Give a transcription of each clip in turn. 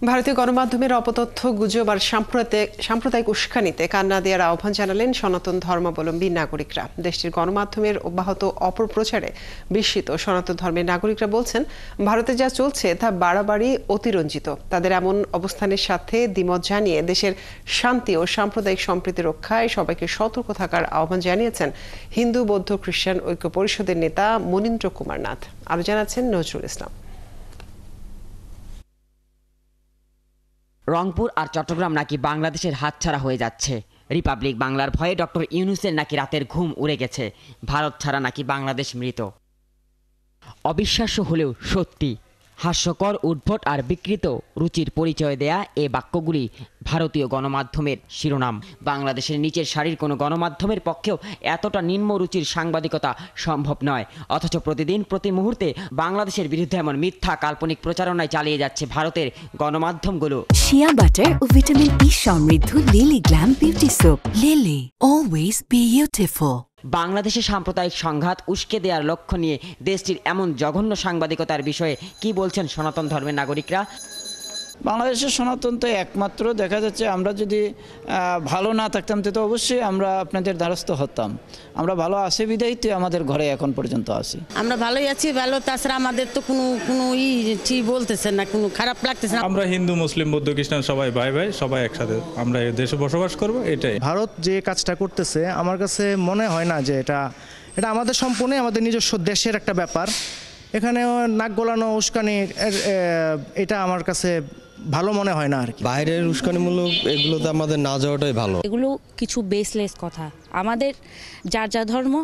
ভারতীয় গণমাধ্যমের অপতথ্য, গুজব আর সাম্প্রদায়িক উস্কানিতে কান্না দেওয়ার আহ্বান জানালেন সনাতন ধর্মাবলম্বী নাগরিকরা। দেশটির গণমাধ্যমের অব্যাহত অপপ্রচারে বিস্মিত সনাতন ধর্মের নাগরিকরা বলছেন, ভারতে যা চলছে তা বাড়াবাড়ি অতিরঞ্জিত। তাদের এমন অবস্থানের সাথে দ্বিমত জানিয়ে দেশের শান্তি ও সাম্প্রদায়িক সম্প্রীতি রক্ষায় সবাইকে সতর্ক থাকার আহ্বান জানিয়েছেন হিন্দু বৌদ্ধ খ্রিস্টান ঐক্য পরিষদের নেতা মনীন্দ্র কুমার নাথ। আরো জানাচ্ছেন নজরুল ইসলাম। রংপুর আর চট্টগ্রাম নাকি বাংলাদেশের হাতছাড়া হয়ে যাচ্ছে। রিপাবলিক বাংলার ভয়ে ডক্টর ইউনূসের নাকি রাতের ঘুম উড়ে গেছে। ভারত ছাড়া নাকি বাংলাদেশ মৃত। অবিশ্বাস্য হলেও সত্যি। হাস্যকর, উদ্ভট আর বিকৃত রুচির পরিচয় দেয়া এ বাক্যগুলি ভারতীয় গণমাধ্যমের শিরোনাম। বাংলাদেশের নিচের সারির কোনো গণমাধ্যমের পক্ষেও এতটা নিম্ন রুচির সাংবাদিকতা সম্ভব নয়। অথচ প্রতিদিন প্রতি মুহূর্তে বাংলাদেশের বিরুদ্ধে এমন মিথ্যা কাল্পনিক প্রচারণায় চালিয়ে যাচ্ছে ভারতের গণমাধ্যমগুলো। শিয়া বাটার ও ভিটামিন ই সমৃদ্ধ lily glam beauty soap. Lily, always beautiful. বাংলাদেশে সাম্প্রদায়িক সংঘাত উস্কে দেওয়ার লক্ষ্য নিয়ে দেশটির এমন জঘন্য সাংবাদিকতার বিষয়ে কি বলছেন সনাতন ধর্মের নাগরিকরা? বাংলাদেশের সনাতন তো একমাত্র দেখা যাচ্ছে, আমরা যদি ভালো না থাকতাম তো অবশ্যই আমরা আপনাদের দ্বারস্থ হতাম। আমরা ভালো আছি বিধায়িতে আমাদের ঘরে এখন পর্যন্ত আছি। আমরা ভালোই আছি, ভালো। তাছাড়া আমাদের তো কোনো ঠিক বলতেছে না, কোনো খারাপ লাগতেছে না। আমরা হিন্দু মুসলিম বৌদ্ধ খ্রিস্টান সবাই ভাই ভাই, সবাই একসাথে আমরা এই দেশে বসবাস করব, এটাই। ভারত যে কাজটা করতেছে আমার কাছে মনে হয় না যে এটা আমাদের সম্পূর্ণ আমাদের নিজস্ব দেশের একটা ব্যাপার। এখানে নাক গলানো উস্কানি এটা আমার কাছে ভালো মনে হয় না আর কি। বাইরের উস্কানিমূলক এগুলোতে আমাদের না যাওয়াটাই ভালো। এগুলো কিছু বেসলেস কথা। আমাদের যার যা ধর্ম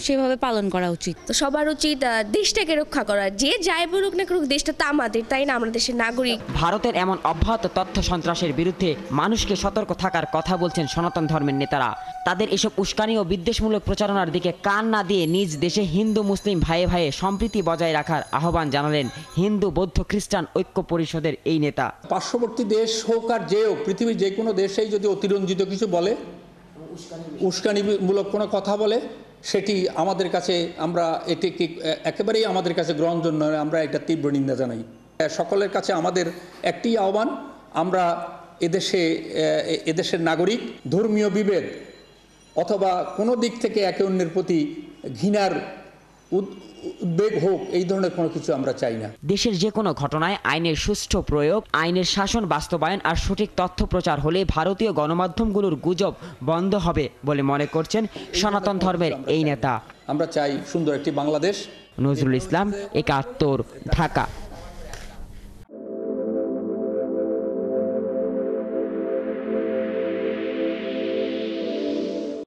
সেভাবে পালন করা উচিত। তো সবার উচিত দেশটাকে রক্ষা করা। যে যাই বলুক না করুক, দেশটা তো আমাদের, তাই না? আমরা দেশের নাগরিক। ভারতের এমন অব্যাহত তথ্য সন্ত্রাসের বিরুদ্ধে মানুষকে সতর্ক থাকার কথা বলছেন সনাতন ধর্মের নেতারা। তাদের এসব উস্কানি ও বিদ্বেষমূলক প্রচারণার দিকে কান না দিয়ে নিজ দেশে হিন্দু মুসলিম ভাইয়ে ভাইয়ে সম্প্রীতি বজায় রাখার আহ্বান জানালেন হিন্দু বৌদ্ধ খ্রিস্টান ঐক্য পরিষদের এই নেতা। পার্শ্ববর্তী দেশ হোক আর যে হোক, পৃথিবীর যে কোনো দেশেই যদি অতিরঞ্জিত কিছু বলে, উস্কানিমূলক কোনো কথা বলে, সেটি আমাদের কাছে, আমরা এটিকে একেবারেই আমাদের কাছে গ্রহণযোগ্য নয়। আমরা এটা তীব্র নিন্দা জানাই। সকলের কাছে আমাদের একটি আহ্বান, আমরা এদেশের নাগরিক। ধর্মীয় বিভেদ অথবা কোনো দিক থেকে একে অন্যের প্রতি ঘৃণার উদ্বেগ হোক, এই ধরনের কোনো কিছু আমরা চাই না। দেশের যে কোনো ঘটনায় আইনের সুষ্ঠু প্রয়োগ, আইনের শাসন বাস্তবায়ন আর সঠিক তথ্য প্রচার হলে ভারতীয় গণমাধ্যমগুলোর গুজব বন্ধ হবে বলে মনে করছেন সনাতন ধর্মের এই নেতা। আমরা চাই সুন্দর একটি বাংলাদেশ। নজরুল ইসলাম, ৭১, ঢাকা।